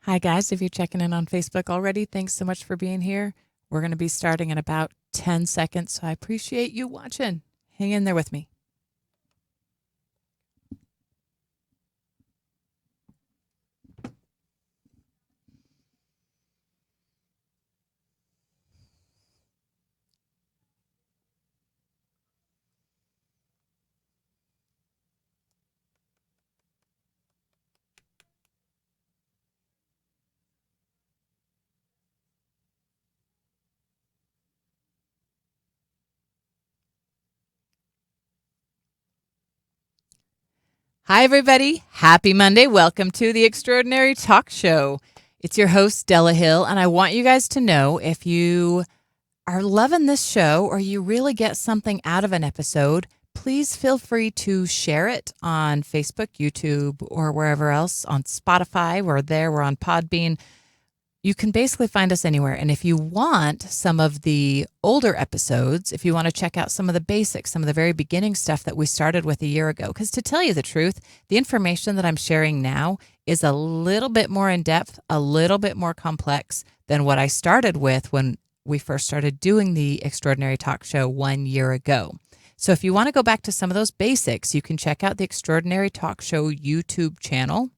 Hi, guys. If you're checking in on Facebook already, thanks so much for being here. We're going to be starting in about 10 seconds, so I appreciate you watching. Hang in there with me. Hi, everybody. Happy Monday. Welcome to the Extraordinary Talk Show. It's your host, Della Hill, and I want you guys to know if you are loving this show or you really get something out of an episode, please feel free to share it on Facebook, YouTube, or wherever else, on Spotify. We're on Podbean. You can basically find us anywhere. And if you want some of the older episodes, if you want to check out some of the basics, some of the very beginning stuff that we started with a year ago, because to tell you the truth, the information that I'm sharing now is a little bit more in depth, a little bit more complex than what I started with when we first started doing the Extraordinary Talk Show 1 year ago. So if you want to go back to some of those basics, you can check out the Extraordinary Talk Show YouTube channel.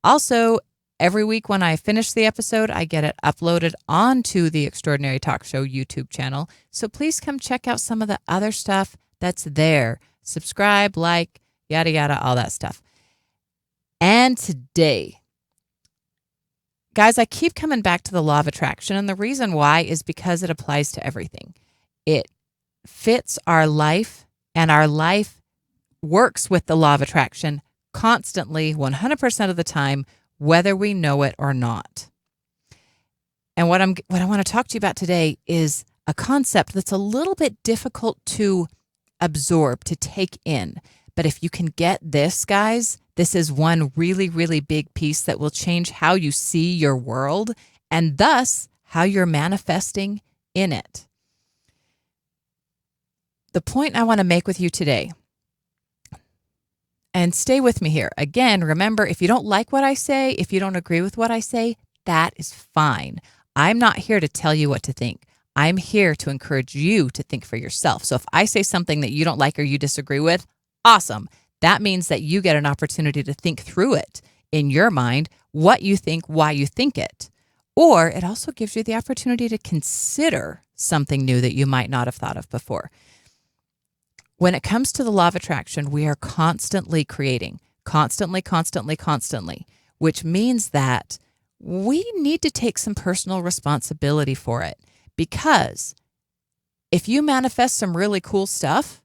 Also, every week when I finish the episode, I get it uploaded onto the Extraordinary Talk Show YouTube channel. So please come check out some of the other stuff that's there. Subscribe, like, yada, yada, all that stuff. And today, guys, I keep coming back to the law of attraction. And the reason why is because it applies to everything. It fits our life, and our life works with the law of attraction constantly, 100% of the time, whether we know it or not. And what I want to talk to you about today is a concept that's a little bit difficult to absorb, to take in. But if you can get this, guys, this is one really, really big piece that will change how you see your world and thus how you're manifesting in it. The point I want to make with you today, and stay with me here. Again, remember, if you don't like what I say, if you don't agree with what I say, that is fine. I'm not here to tell you what to think. I'm here to encourage you to think for yourself. So if I say something that you don't like or you disagree with, awesome. That means that you get an opportunity to think through it in your mind, what you think, why you think it. Or it also gives you the opportunity to consider something new that you might not have thought of before. When it comes to the law of attraction, we are constantly creating, constantly, which means that we need to take some personal responsibility for it. Because if you manifest some really cool stuff,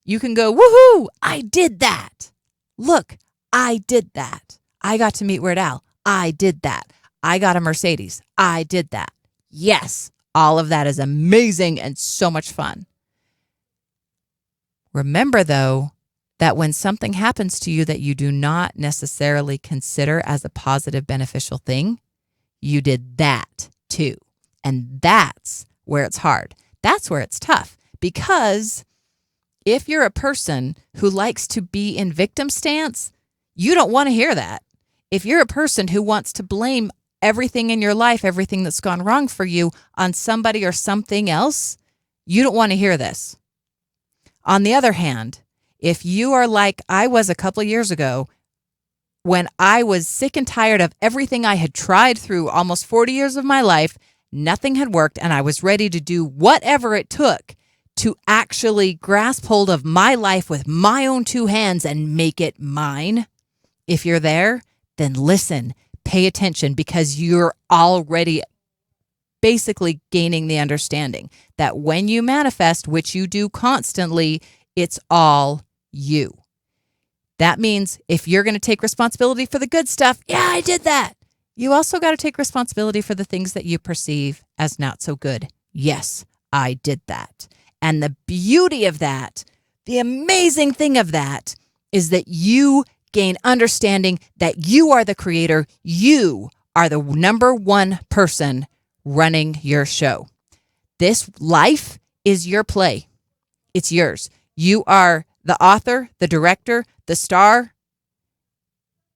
you can go, woohoo, I did that. Look, I did that. I got to meet Weird Al. I did that. I got a Mercedes. I did that. Yes, all of that is amazing and so much fun. Remember, though, that when something happens to you that you do not necessarily consider as a positive, beneficial thing, you did that too. And that's where it's hard. That's where it's tough. Because if you're a person who likes to be in victim stance, you don't want to hear that. If you're a person who wants to blame everything in your life, everything that's gone wrong for you, on somebody or something else, you don't want to hear this. On the other hand, if you are like I was a couple of years ago, when I was sick and tired of everything I had tried through almost 40 years of my life, nothing had worked, and I was ready to do whatever it took to actually grasp hold of my life with my own two hands and make it mine. If you're there, then listen, pay attention, because you're already basically gaining the understanding that when you manifest, which you do constantly, it's all you. That means if you're going to take responsibility for the good stuff, yeah, I did that. You also got to take responsibility for the things that you perceive as not so good. Yes, I did that. And the beauty of that, the amazing thing of that, is that you gain understanding that you are the creator. You are the number one person running your show. This life is your play. It's yours. You are the author, the director, the star.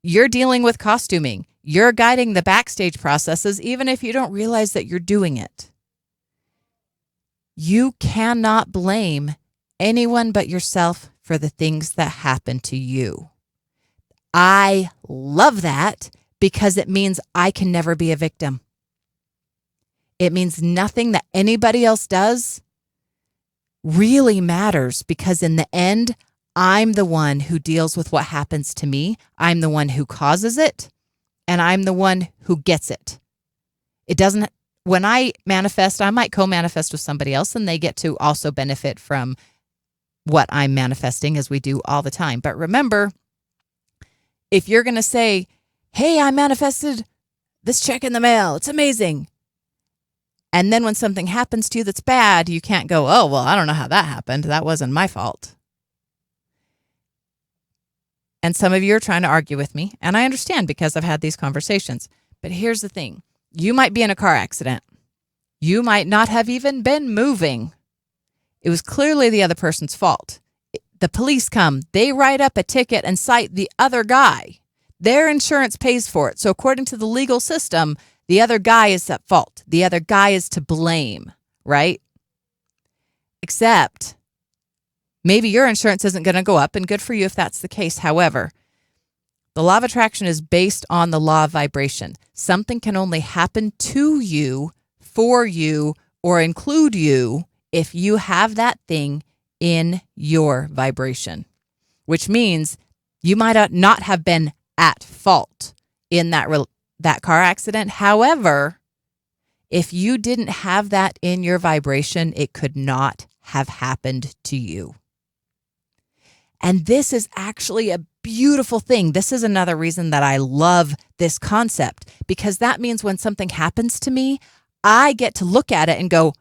You're dealing with costuming. You're guiding the backstage processes, even if you don't realize that you're doing it. You cannot blame anyone but yourself for the things that happen to you. I love that because it means I can never be a victim. It means nothing that anybody else does really matters, because in the end, I'm the one who deals with what happens to me. I'm the one who causes it, and I'm the one who gets it. It doesn't, when I manifest, I might co-manifest with somebody else, and they get to also benefit from what I'm manifesting, as we do all the time. But remember, if you're going to say, hey, I manifested this check in the mail, it's amazing, and then when something happens to you that's bad, you can't go, oh, well, I don't know how that happened. That wasn't my fault. And some of you are trying to argue with me, and I understand because I've had these conversations. But here's the thing. You might be in a car accident. You might not have even been moving. It was clearly the other person's fault. The police come. They write up a ticket and cite the other guy. Their insurance pays for it. So according to the legal system, the other guy is at fault. The other guy is to blame, right? Except maybe your insurance isn't going to go up, and good for you if that's the case. However, the law of attraction is based on the law of vibration. Something can only happen to you, for you, or include you if you have that thing in your vibration, which means you might not have been at fault in that car accident. However, if you didn't have that in your vibration, it could not have happened to you. And this is actually a beautiful thing. This is another reason that I love this concept, because that means when something happens to me, I get to look at it and go,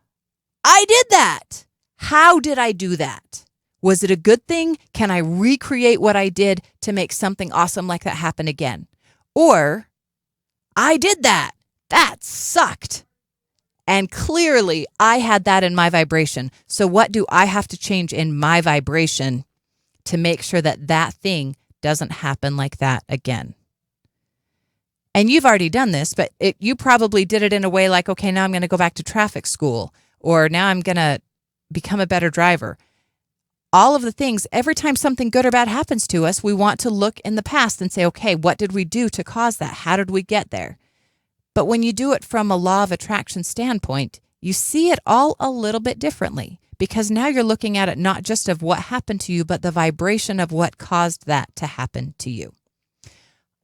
I did that. How did I do that? Was it a good thing? Can I recreate what I did to make something awesome like that happen again? Or, I did that. That sucked. And clearly, I had that in my vibration. So what do I have to change in my vibration to make sure that that thing doesn't happen like that again? And you've already done this, but you probably did it in a way like, okay, now I'm going to go back to traffic school, or now I'm going to become a better driver. All of the things, every time something good or bad happens to us, we want to look in the past and say, okay, what did we do to cause that? How did we get there? But when you do it from a law of attraction standpoint, you see it all a little bit differently, because now you're looking at it not just of what happened to you, but the vibration of what caused that to happen to you.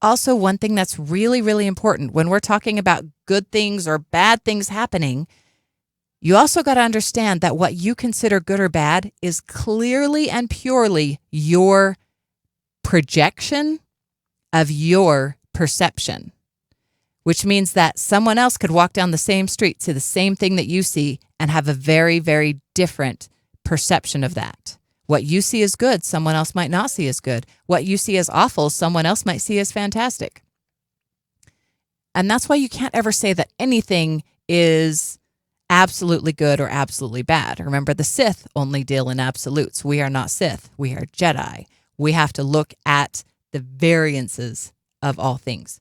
Also, one thing that's really, really important when we're talking about good things or bad things happening, you also got to understand that what you consider good or bad is clearly and purely your projection of your perception, which means that someone else could walk down the same street, see the same thing that you see, and have a very, very different perception of that. What you see as good, someone else might not see as good. What you see as awful, someone else might see as fantastic. And that's why you can't ever say that anything is absolutely good or absolutely bad. Remember, the Sith only deal in absolutes. We are not Sith. We are Jedi. We have to look at the variances of all things.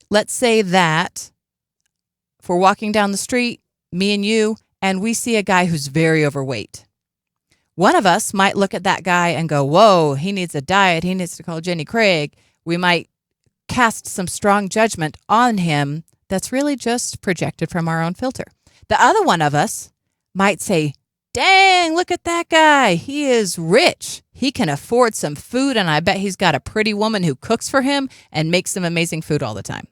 Let's say that if we're walking down the street, me and you, and we see a guy who's very overweight. One of us might look at that guy and go, whoa, he needs a diet. He needs to call Jenny Craig. We might cast some strong judgment on him that's really just projected from our own filter. The other one of us might say, dang, look at that guy. He is rich. He can afford some food, and I bet he's got a pretty woman who cooks for him and makes him amazing food all the time.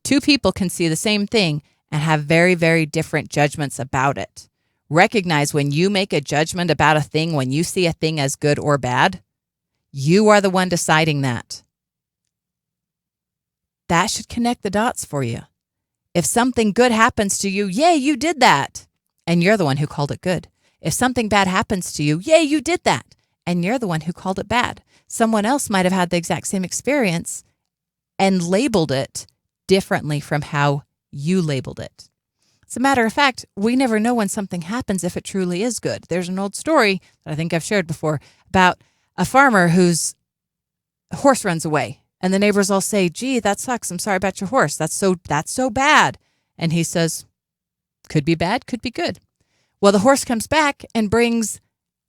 Two people can see the same thing and have very, very different judgments about it. Recognize when you make a judgment about a thing, when you see a thing as good or bad, you are the one deciding that. That should connect the dots for you. If something good happens to you, yay, you did that, and you're the one who called it good. If something bad happens to you, yay, you did that, and you're the one who called it bad. Someone else might have had the exact same experience and labeled it differently from how you labeled it. As a matter of fact, we never know when something happens if it truly is good. There's an old story that I think I've shared before about a farmer whose horse runs away. And the neighbors all say, gee, that sucks. I'm sorry about your horse. That's so bad. And he says, could be bad, could be good. Well, the horse comes back and brings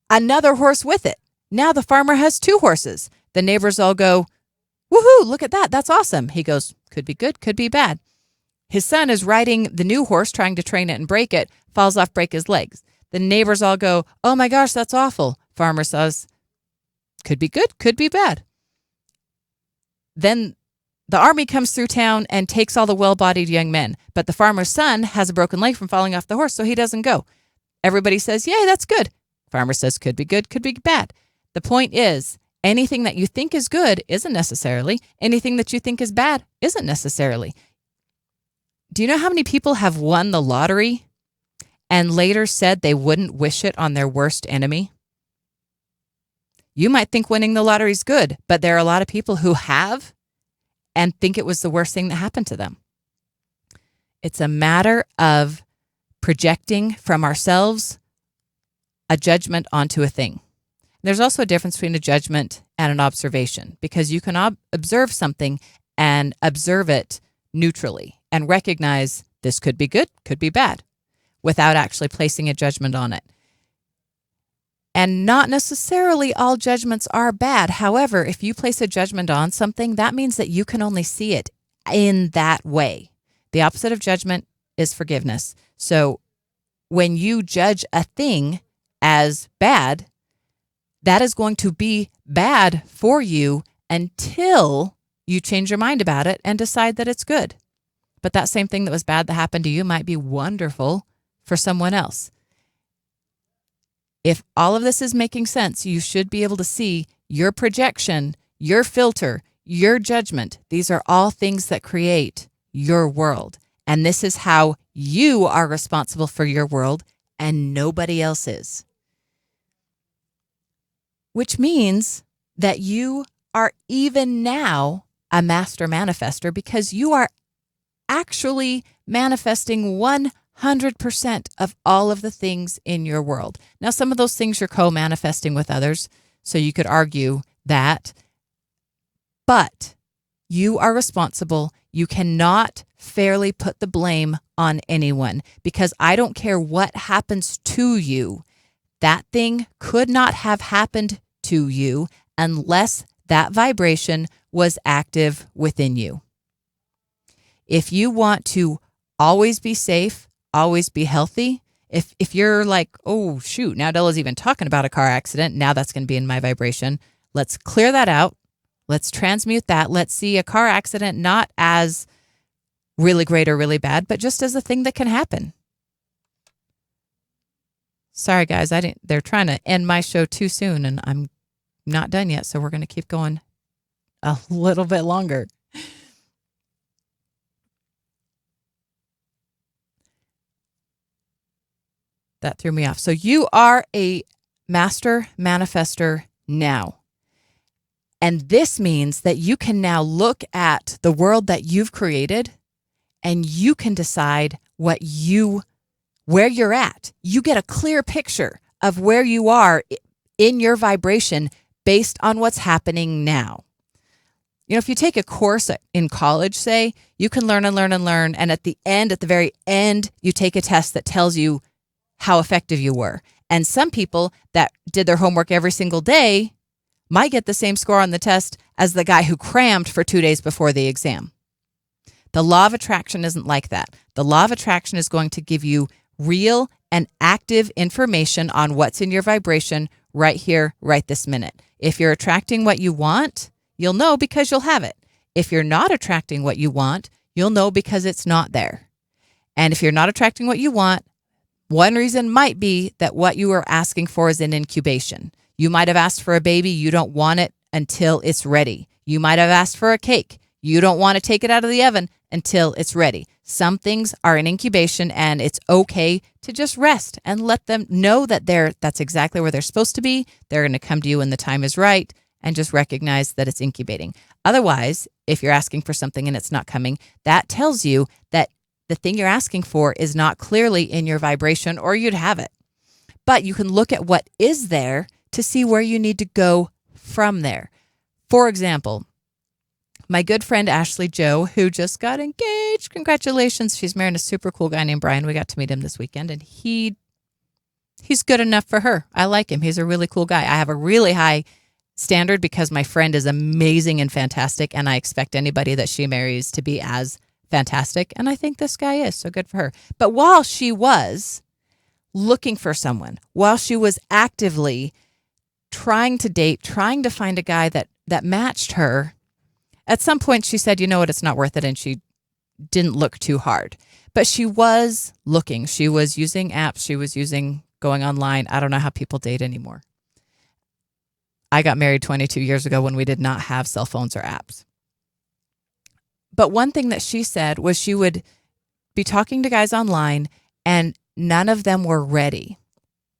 another horse with it. Now the farmer has 2 horses. The neighbors all go, woohoo, look at that. That's awesome. He goes, could be good, could be bad. His son is riding the new horse, trying to train it and break it, falls off, break his legs. The neighbors all go, oh my gosh, that's awful. Farmer says, could be good, could be bad. Then the army comes through town and takes all the well-bodied young men. But the farmer's son has a broken leg from falling off the horse, so he doesn't go. Everybody says, yay, that's good. Farmer says, could be good, could be bad. The point is, anything that you think is good isn't necessarily. Anything that you think is bad isn't necessarily. Do you know how many people have won the lottery and later said they wouldn't wish it on their worst enemy? You might think winning the lottery is good, but there are a lot of people who have and think it was the worst thing that happened to them. It's a matter of projecting from ourselves a judgment onto a thing. There's also a difference between a judgment and an observation, because you can observe something and observe it neutrally and recognize this could be good, could be bad, without actually placing a judgment on it. And not necessarily all judgments are bad. However, if you place a judgment on something, that means that you can only see it in that way. The opposite of judgment is forgiveness. So when you judge a thing as bad, that is going to be bad for you until you change your mind about it and decide that it's good. But that same thing that was bad that happened to you might be wonderful for someone else. If all of this is making sense, you should be able to see your projection, your filter, your judgment. These are all things that create your world. And this is how you are responsible for your world and nobody else is. Which means that you are even now a master manifester, because you are actually manifesting 100% of all of the things in your world. Now, some of those things you're co-manifesting with others, so you could argue that, but you are responsible. You cannot fairly put the blame on anyone, because I don't care what happens to you. That thing could not have happened to you unless that vibration was active within you. If you want to always be safe, always be healthy, if you're like, oh, shoot, now Della's even talking about a car accident, now that's going to be in my vibration. Let's clear that out. Let's transmute that. Let's see a car accident not as really great or really bad, but just as a thing that can happen. Sorry, guys, they're trying to end my show too soon, and I'm not done yet, so we're going to keep going a little bit longer. That threw me off. So you are a master manifester now. And this means that you can now look at the world that you've created and you can decide where you're at. You get a clear picture of where you are in your vibration based on what's happening now. You know, if you take a course in college, say, you can learn and learn and learn. And at the very end, you take a test that tells you how effective you were. And some people that did their homework every single day might get the same score on the test as the guy who crammed for 2 days before the exam. The law of attraction isn't like that. The law of attraction is going to give you real and active information on what's in your vibration right here, right this minute. If you're attracting what you want, you'll know because you'll have it. If you're not attracting what you want, you'll know because it's not there. And if you're not attracting what you want, one reason might be that what you are asking for is in incubation. You might have asked for a baby. You don't want it until it's ready. You might have asked for a cake. You don't want to take it out of the oven until it's ready. Some things are in incubation, and it's okay to just rest and let them know that that's exactly where they're supposed to be. They're going to come to you when the time is right, and just recognize that it's incubating. Otherwise, if you're asking for something and it's not coming, that tells you that the thing you're asking for is not clearly in your vibration, or you'd have it. But you can look at what is there to see where you need to go from there. For example, my good friend Ashley Joe, who just got engaged, congratulations. She's marrying a super cool guy named Brian. We got to meet him this weekend, and he's good enough for her. I like him. He's a really cool guy. I have a really high standard because my friend is amazing and fantastic, and I expect anybody that she marries to be as fantastic, and I think this guy is, so good for her. But while she was looking for someone, while she was actively trying to date, trying to find a guy that matched her, at some point she said, you know what, it's not worth it, and she didn't look too hard. But she was looking. She was using apps. She was going online. I don't know how people date anymore. I got married 22 years ago when we did not have cell phones or apps. But one thing that she said was she would be talking to guys online and none of them were ready.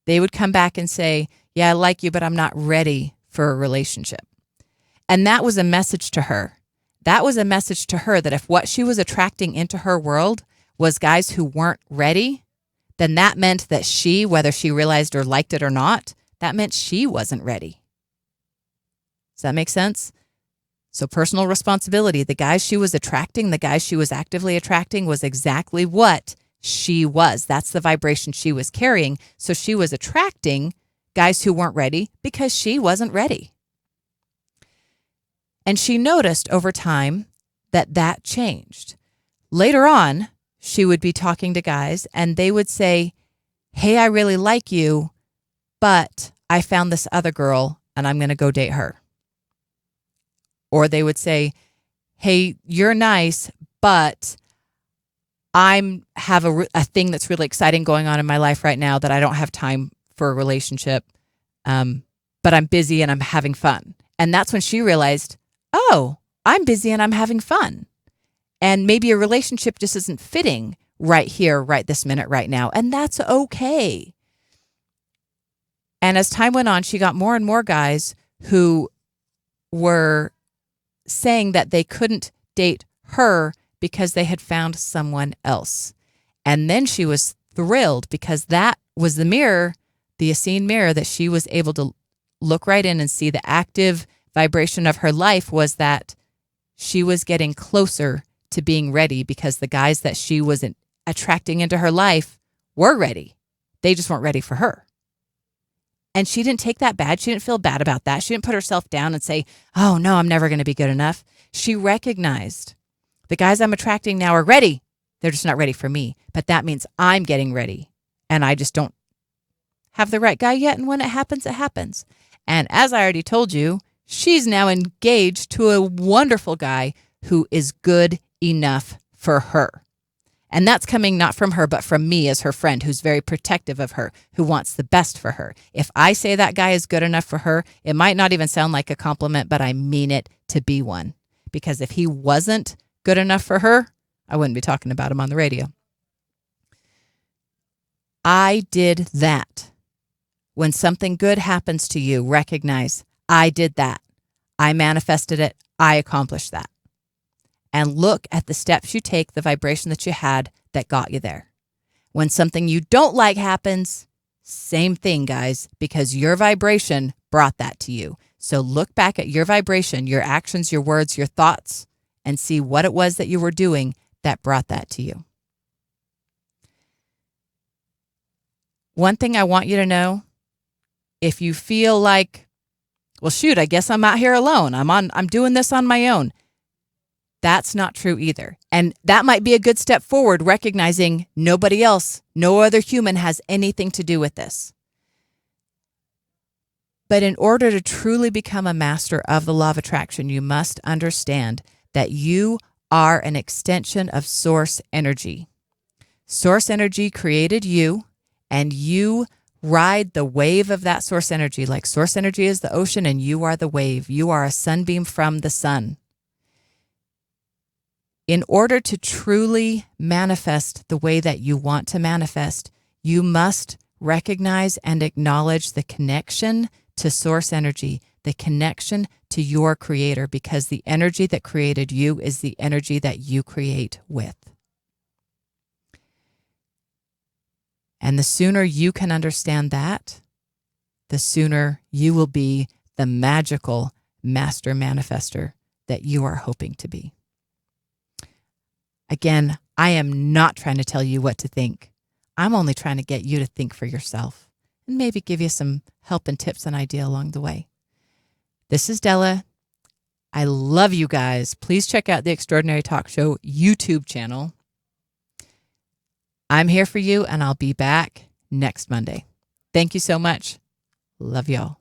They would come back and say, yeah, I like you, but I'm not ready for a relationship. And that was a message to her. That was a message to her that if what she was attracting into her world was guys who weren't ready, then that meant that she, whether she realized or liked it or not, that meant she wasn't ready. Does that make sense? So personal responsibility, the guys she was attracting, the guys she was actively attracting was exactly what she was. That's the vibration she was carrying. So she was attracting guys who weren't ready because she wasn't ready. And she noticed over time that changed. Later on, she would be talking to guys and they would say, hey, I really like you, but I found this other girl and I'm going to go date her. Or they would say, hey, you're nice, but I have a thing that's really exciting going on in my life right now that I don't have time for a relationship, but I'm busy and I'm having fun. And that's when she realized, oh, I'm busy and I'm having fun. And maybe a relationship just isn't fitting right here, right this minute, right now. And that's okay. And as time went on, she got more and more guys who were saying that they couldn't date her because they had found someone else. And then she was thrilled because that was the mirror, the Essene mirror, that she was able to look right in and see the active vibration of her life was that she was getting closer to being ready because the guys that she was attracting into her life were ready. They just weren't ready for her. And she didn't take that bad. She didn't feel bad about that. She didn't put herself down and say, oh, no, I'm never going to be good enough. She recognized the guys I'm attracting now are ready. They're just not ready for me. But that means I'm getting ready. And I just don't have the right guy yet. And when it happens, it happens. And as I already told you, she's now engaged to a wonderful guy who is good enough for her. And that's coming not from her, but from me as her friend, who's very protective of her, who wants the best for her. If I say that guy is good enough for her, it might not even sound like a compliment, but I mean it to be one. Because if he wasn't good enough for her, I wouldn't be talking about him on the radio. I did that. When something good happens to you, recognize I did that. I manifested it. I accomplished that. And look at the steps you take, the vibration that you had that got you there. When something you don't like happens, same thing, guys, because your vibration brought that to you. So look back at your vibration, your actions, your words, your thoughts, and see what it was that you were doing that brought that to you. One thing I want you to know, if you feel like, well, shoot, I guess I'm out here alone. I'm doing this on my own. That's not true either. And that might be a good step forward, recognizing nobody else, no other human has anything to do with this. But in order to truly become a master of the law of attraction, you must understand that you are an extension of source energy. Source energy created you, and you ride the wave of that source energy. Like source energy is the ocean, and you are the wave. You are a sunbeam from the sun. In order to truly manifest the way that you want to manifest, you must recognize and acknowledge the connection to source energy, the connection to your creator, because the energy that created you is the energy that you create with. And the sooner you can understand that, the sooner you will be the magical, master manifester that you are hoping to be. Again, I am not trying to tell you what to think. I'm only trying to get you to think for yourself and maybe give you some help and tips and idea along the way. This is Della. I love you guys. Please check out the Extraordinary Talk Show YouTube channel. I'm here for you, and I'll be back next Monday. Thank you so much. Love y'all.